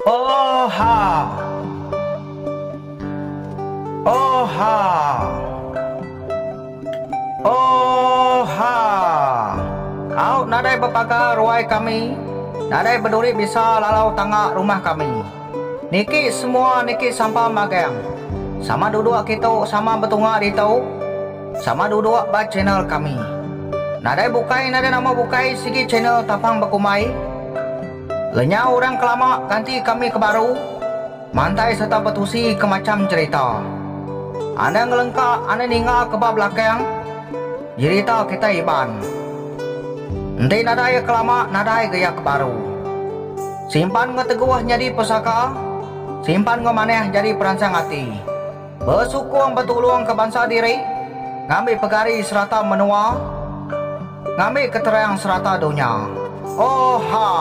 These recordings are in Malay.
Oh ha, oh ha, oh ha. Au nadai berpagar ruai kami, nadai berduri bisa lalau tangga rumah kami. Niki semua niki sampah magang. Sama duduk kita sama betunga di tau. Sama duduk ba channel kami. Nadai bukai nadai nama bukai sigi channel Tapang Bekumbai. Lenyau orang kelama ganti kami ke baru. Mantai serta petusi ke macam cerita. Anda ngelengkak anda ninga ke bab belakang. Cerita kita iban. Nanti nadai kelama nadai gaya ke baru. Simpan ngeteguh jadi pesaka. Simpan ngemaneh jadi perancang hati. Bersukung betulung ke bangsa diri. Ngambil pegari serata menua. Ngambil keterang serata dunia. Oh ha.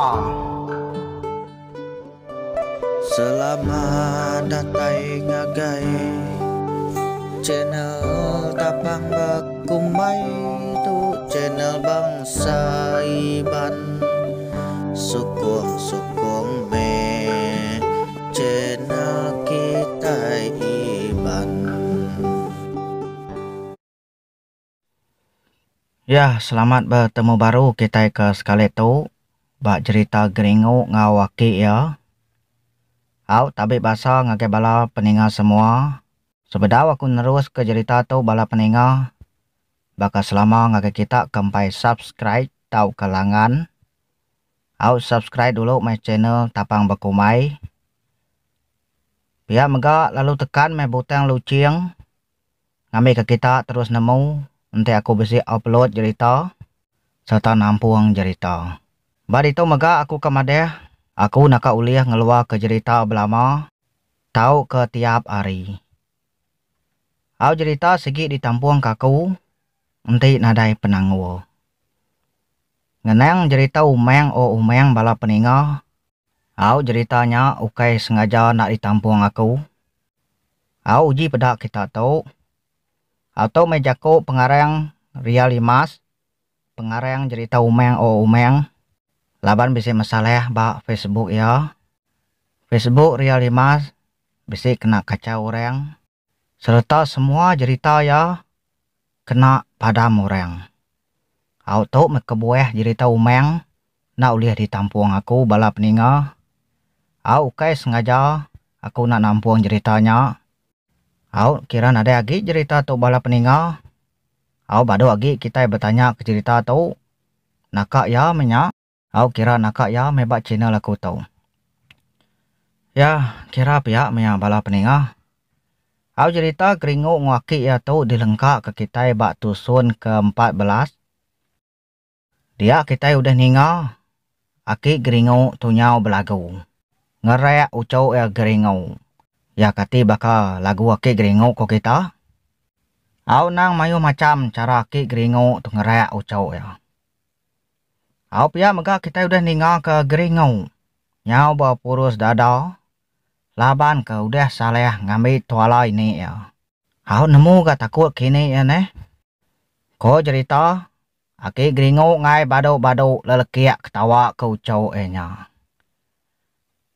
Selamat datang ngagai channel Tapang Bekumbai tu channel bangsa iban. Sukung me channel kita iban. Ya, selamat bertemu baru kita ke sekali tu. Bak cerita Geringuk Enggau Aki Iya. Au tabi bahasa ngagai bala peninga semua. Sebedau aku nerus ke cerita tu bala peninga. Baka selama ngagai kita kempai subscribe tau kalangan. Au subscribe dulu my channel Tapang Bekumbai. Biar mega lalu tekan my butang lucing. Ngambil ke kita terus nemu. Nanti aku bisa upload cerita. Serta nampung cerita. Bad itu mega aku kemadeh. Aku nak uliah ngeluar ke cerita belama. Tahu ke tiap hari. Au cerita segi ditampung kaku. Nanti nadai penangwo. Ngenang cerita umeng bala peninga. Au ceritanya ukai sengaja nak ditampung aku. Au uji pedak kita tahu. Atau mejaku pengarang Ria Limas. Pengarang cerita umeng. Laban bisa masalah ba Facebook ya. Facebook Ria Limas bisa kena kacau orang. Serta semua cerita ya kena padam orang. Auto mekebueh cerita umeng nak uliah ditampung aku bala peninga. Au kai sengaja aku nak nampung ceritanya. Au kira ada lagi cerita tu bala peninga. Au badu lagi kita bertanya ke cerita tu. Nakak ya menya. Au kira nakak ya mebak channel aku tu. Ya kira pihak menya bala peninga. Au cerita Geringuk Enggau Aki Iya tu dilengkap ke kita bak Tusun ke-14. Dia kita udah ninga. Aki Geringuk tu nyau belagu. Ngereak ucau ya Geringuk. Ya kati baka lagu Aki Geringuk ko kita. Au nang mayu macam cara Aki Geringuk tu ngereak ucau ya. Au pia mega kita udah ninga ke Geringuk. Nyau bawa purus dada. Laban ke udah saleh ngambil tuala ini ya. Au nemu gak takut kini ya neh. Ko cerita. Aki Geringuk ngai badu lelekiak ketawa ke ucau nya.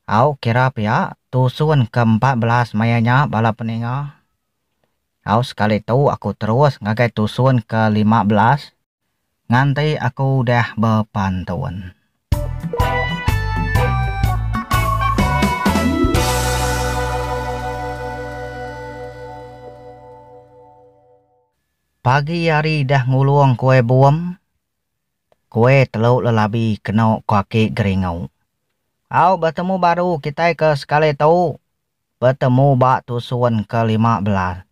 Au kira pia Tusun ke-14 mayanya bala peninga. Au sekali tu aku terus ngagai Tusun ke-15. Nganti aku udah berpantun. Pagi hari dah ngulung kue buam. Kue teluk lelabi kena kaki Geringuk. Au bertemu baru kita ke sekali tu. Bertemu bak Tusun ke-15.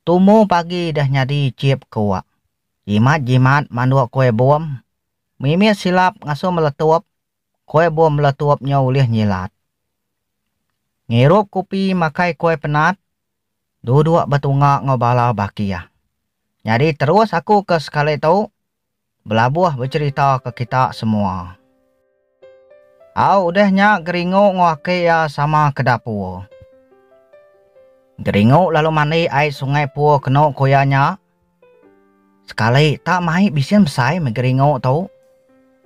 Tumu pagi dah nyadi cip kuak. Jimat manduk kue buam. Mimit silap ngasuh meletup. Kue buam meletupnya ulih nyilat. Ngirup kopi makai kue penat. Duduk betungak ngobala bakia. Jadi terus aku ke sekali tu. Belabuh bercerita ke kita semua. Au udahnya Geringuk Enggau Aki Iya sama ke dapur. Geringuk lalu mandi air sungai pu kena koyanya. Sekali tak mai bisin besai me Geringuk tu.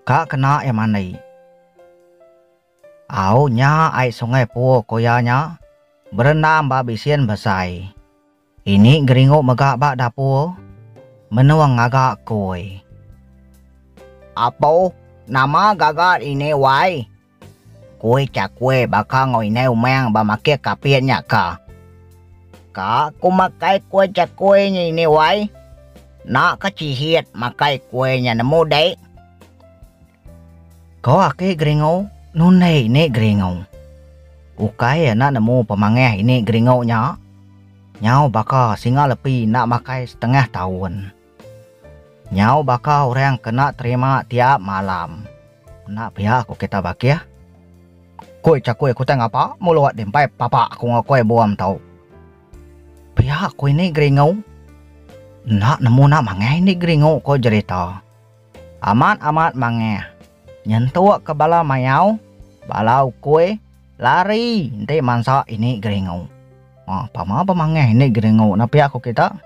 Kak kena yang mandi. Aunya ai sungai po koyanya berenam ba bisian basai. Ini Geringuk megak bak dapur menuang agak koi. Apa nama gagat ini wai? Kue cakwe bakal ngoi neu meng ba makia kapiannya ka. Ka ku makai kue cakwe ini wai. Nak kecihiat makai kuenya nemu dek. Kau Aki Geringuk nunai ini Geringuk. Ukai nak nemu pemangeh ini Geringuknya. Nyau bakal singa lepi nak makai setengah tahun. Nyau bakal orang kena terima tiap malam. Nak pihak aku kita baki ya. Kue cakwe aku tengah apa? Muluat dempai papa aku ngakui buam tau. Pihak aku ini Geringuk. Nak nemu nak mangeh ini Geringuk ko Cherita. Amat mangeh. Nyentuh ke bala mayau. Balau kue. Lari. Nanti mansa ini Geringuk. Pama mangeh ini Geringuk. Napi aku kita.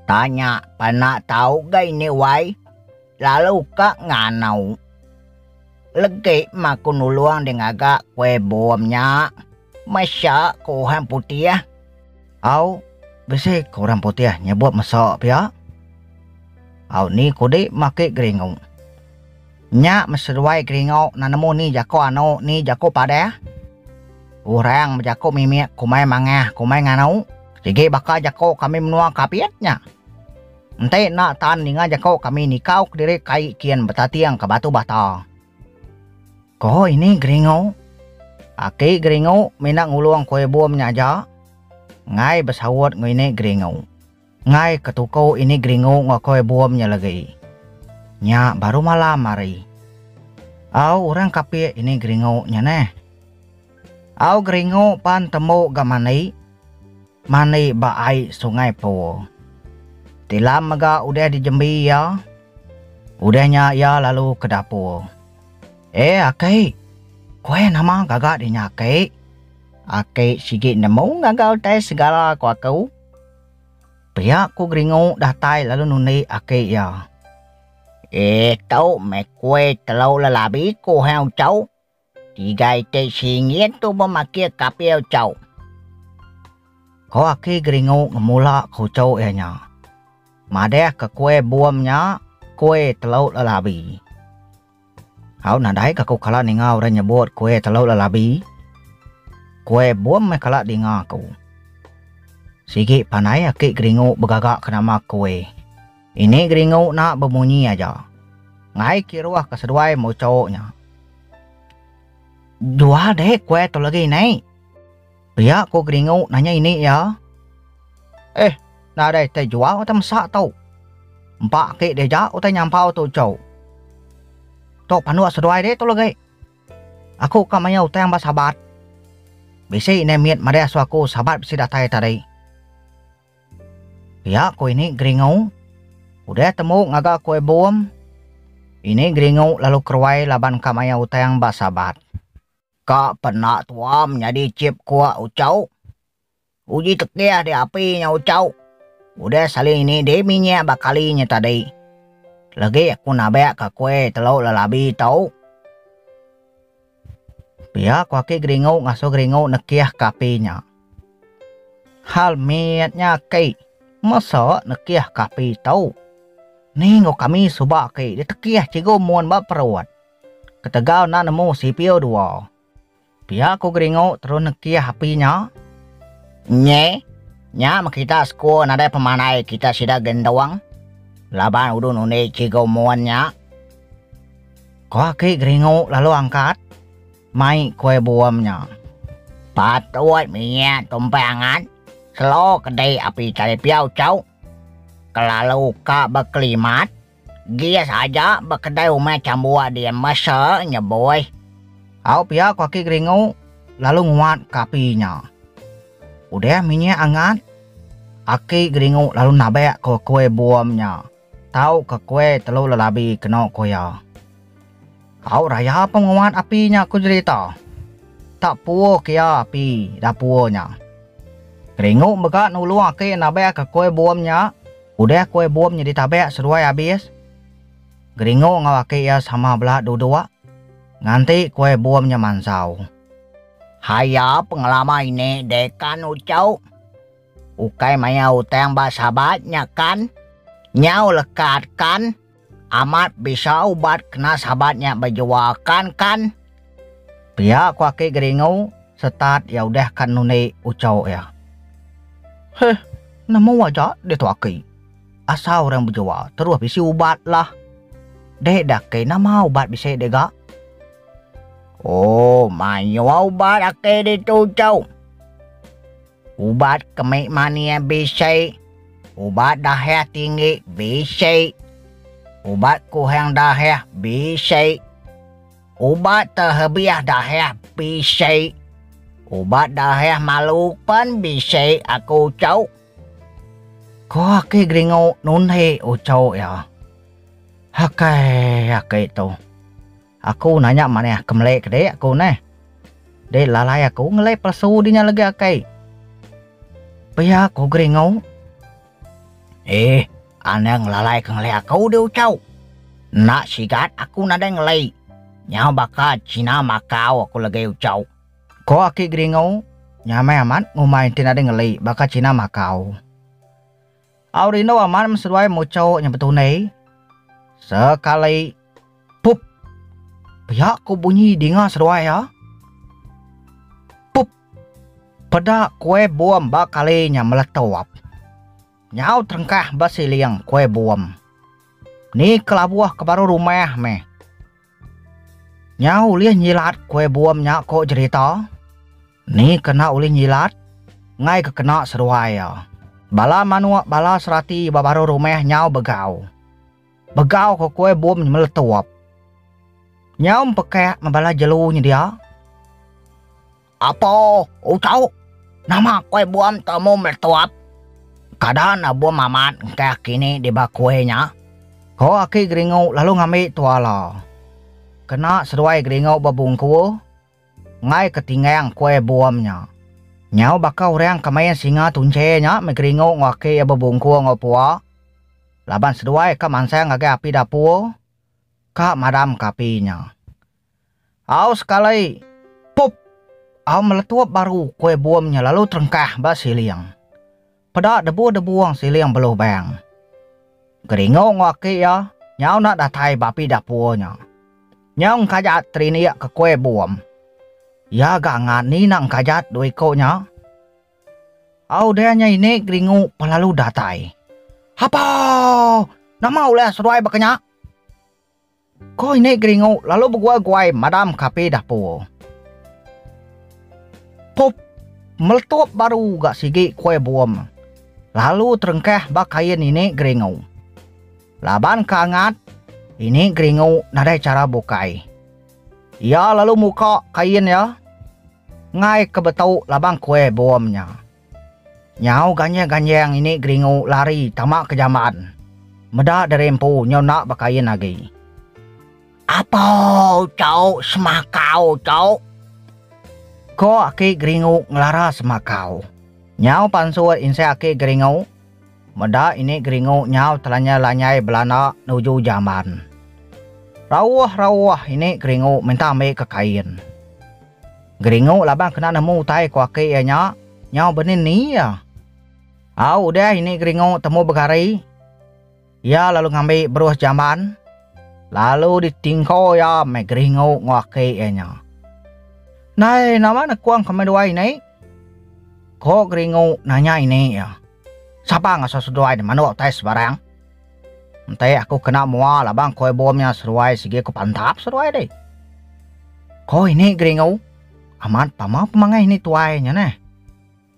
Tanya. Panak tahu gak ini wai. Lalu kak nganau. Legi maku nuluang dengan agak kue bomnya. Masya kohan putih ya. Au. Besi korang putih nyebut masak pihak. Au ni kode make Geringuk. Nyak meseruai Geringuk na nemu ni jako anu ni jako pada. Orang jako mimik kumai mangah kumai nganau. Sige bakal jako kami menua kapiatnya. Ente nak tan ninga jako kami nikau diri kai kian betatiang ke batu bata. Ko ini Geringuk. Aki Geringuk minang nguluang kue bomnya aja. Ngai bersawat ngini Geringuk. Ngai ketukau ini Geringuk ngakoi buamnya lagi. Nya baru malam mari. Au orang kapi ini Geringuknya neh. Au Geringuk pan temu gamani. Mani baai sungai po. Tilam mega udah dijembi ya. Udahnya ya lalu ke dapur. Aki. Kue nama gagak dinyaki. Aki sikit nemu gagal tes segala ku aku. Pihak ku Geringuk dah tai lalu nuni Aki ya. Tau me kue telau lelabi ku heo cau. Tigai te singit tu memakai kapiau cau. Ko Aki Geringuk ngemula ku cau nya. Madeh ke kue buamnya kue telau lelabi. Hau nadai ke ku kala ningau orang nyebut kue telau lelabi. Kue buam me kalak dengar aku. Sikit panai Aki Geringuk bergagak ke nama kue. Ini Geringuk nak berbunyi aja. Ngai kiruah keseduai mau cowoknya. Dua dek kue tu lagi naik. Pihak ku Geringuk nanya ini ya. Nah dek te jual atau masak tau. Empat Aki deja atau nyampau tu cowok. Tok panua seduai dek tu lagi. Aku kamanya utang basabat. Bisi ini miet maria suaku sahabat bisi datai tadi. Ya ku ini Geringuk. Udah temu ngagak kue bom. Ini Geringuk lalu keruai laban kamaya utang basabat. Kak pernah tuam jadi cip kuat ucau. Uji tekiah di apinya ucau. Udah saling ini dia minyak bakalinya tadi. Lagi aku nabek ke kue telau lelabi tau. Pihak Aki Geringuk ngasuh Geringuk nekiah kapinya. Hal miatnya Ki. Masa nekiah kapi tau. Ninggo kami subak Ki. Dia tekiah cigo muan bak perawat. Ketegau na nemu sipio dua. Pihak Geringuk terus nekiah apinya. Nye. Nya kita sekolah nada pemanai kita sudah gendawang. Laban udah nune cigo muannya. Ko Aki Geringuk lalu angkat. Mai kue buamnya. Patuat minyak tumpangan. Selo kedai api cari piau cau. Kelalu ka berkelimat. Gia saja berkedai umai cambua dia masa nyeboy. Au pihak Aki Geringuk lalu nguat kapinya. Udah minyak angat. Aki Geringuk lalu nabek ke kue buamnya. Tahu ke kue telu lelabi kena koya. Kau raya penguat apinya ku Cherita. Tak puas kia api dapurnya. Geringuk bekat nulu Aki nabek ke kue buamnya. Udah kue buamnya ditabek seruai habis. Geringuk ngau Aki ya sama belah dua. Nganti kue buamnya mansau. Haya pengalaman ini dekan ucau. Ukai maya utang sahabatnya kan. Nyau lekat kan. Amat bisa ubat kena sahabatnya berjuakan kan. Pihak Aki Geringuk setat ya udah kan nune ucau ya. Heh, nama wajah dia tu Aki. Asal orang berjual terus bisi ubat lah. Dek dah ke nama ubat bisa dega. Oh, mayo ubat Aki di tu ucau. Ubat kemik mania bisa. Ubat daheh tinggi bisa. Ubat kuhang daheh bisa. Ubat terhebiah daheh bisa. Ubat daheh malupan bisa aku ucau. Ko Aki Geringuk nunhe ucau ya. Hakai tu. Aku nanya mana kemelek dek aku neh. Dek lalai aku ngelai persu dinya lagi Aki. Pihak aku Geringuk. Ane ngelalai ke ngelai aku dia ucau. Nak sigat aku nada ngelai. Nyau baka Cina Makau aku lagi ucau. Ko Aki Geringuk nyamai amat ngumai tinada ngelai baka Cina Makau. Aurino amat meseruai mucau yang betul nih. Sekali pup. Pihak ku bunyi dengar seruai ya. Pup. Pada kue buam bakalinya meletup. Nyau terengkah basiliang kue buam. Ni kelabuah ke baru rumah meh. Nyau ulih nyilat kue buamnya kok Cherita. Ni kena ulih nyilat. Ngai ke kena seruai ya. Bala manuak bala serati baru rumah nyau begau. Begau ke kue buam meletup. Nyau pakai membala jelunya dia. Apa? Ucau. Nama kue buam temu meletup. Kadang buam amat kayak kini di bak kuenya. Ko Aki Geringuk lalu ngambil tuala. Kena seruai Geringuk babungku. Ngai ketinggang kue buamnya. Nyau bakal orang kemayan singa tuncenya me Geringuk ngaki babungku ngopua. Laban seruai ke mansang ngake api dapur. Ka madam kapinya. Au sekali. Pup. Au meletup baru kue buamnya lalu terengkah basiliang. Pada debu-debuang siliang beluh bang. Geringuk ngaki ya. Nyau nak datai bapi dapurnya. Nyau kajat triniak ke kue buam. Ya gak ngani nak kajat dui konya. Au dehnya ini Geringuk pelalu datai. Apa? Nama oleh seruai bakanya. Ko ini Geringuk lalu berguai-guai madam kapi dapur. Pop. Meletup baru gak sigi kue buam. Lalu terengkah bakayan ini Geringuk. Laban kangat. Ini Geringuk nada cara bukai. Ya lalu muka kain ya. Ngai kebetau labang kue buamnya. Nyau ganyang-ganyang ini Geringuk lari tamak kejamaan. Meda derempu nyau nak bakain lagi. Apa cau semakau cau? Ko Aki Geringuk ngelara semakau. Nyau pansuat inse Aki Geringuk. Meda ini Geringuk nyau telanya lanyai belana nuju zaman. Rawah ini Geringuk minta ambil ke kain. Geringuk labang kena nemu tai ku Aki ya nyau benin ni ya. Au udah ini Geringuk temu begari. Ya lalu ngambil beruah zaman. Lalu ditingko ya me Geringuk ngaki ya nya. Nai nama nak kuang kemedua ini. Ko Geringuk nanya ini ya. Siapa ngasih sesuai di mana tes barang? Nanti aku kena mual labang kue bomnya seruai segi aku pantap seruai deh. Ko ini Geringuk. Amat pama pemangai ini tuainya nih.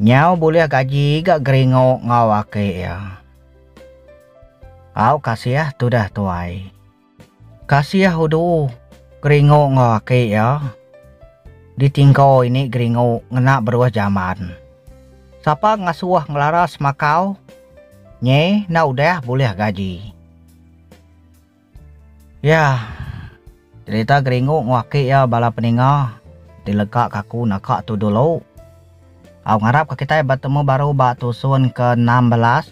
Nyau boleh gaji gak Geringuk Enggau Aki ya. Au kasih ya tudah tuai. Kasih ya hudu Geringuk Enggau Aki ya. Ditingkau ini Geringuk ngena beruah zaman. Siapa ngasuah ngelaras makau. Nye na udah boleh gaji. Ya. Cerita Geringuk Enggau Aki ya bala peningah. Dilegak kaku nakak tu dulu. Au ngarap ke kita bertemu baru bak Tusun ke-16.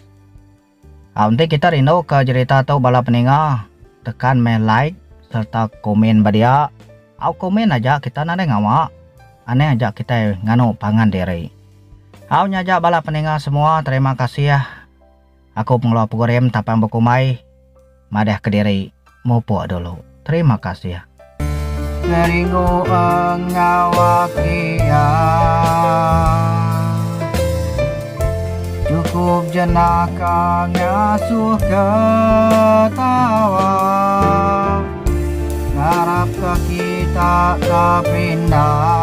Nanti kita rindu ke Cherita atau bala peningah. Tekan main like serta komen badia. Au komen aja kita nade ngawa. aneh ajak kita nganu pangan diri. Au nyajak bala pendengar semua, terima kasih ya. Aku pengelola program Tapang Bekumbai madah Kediri mau puak dulu. Terima kasih ya. Geringuk Enggau Aki Iya, cukup jenaka ngasuh ketawa, ngarap ke kita tak pindah.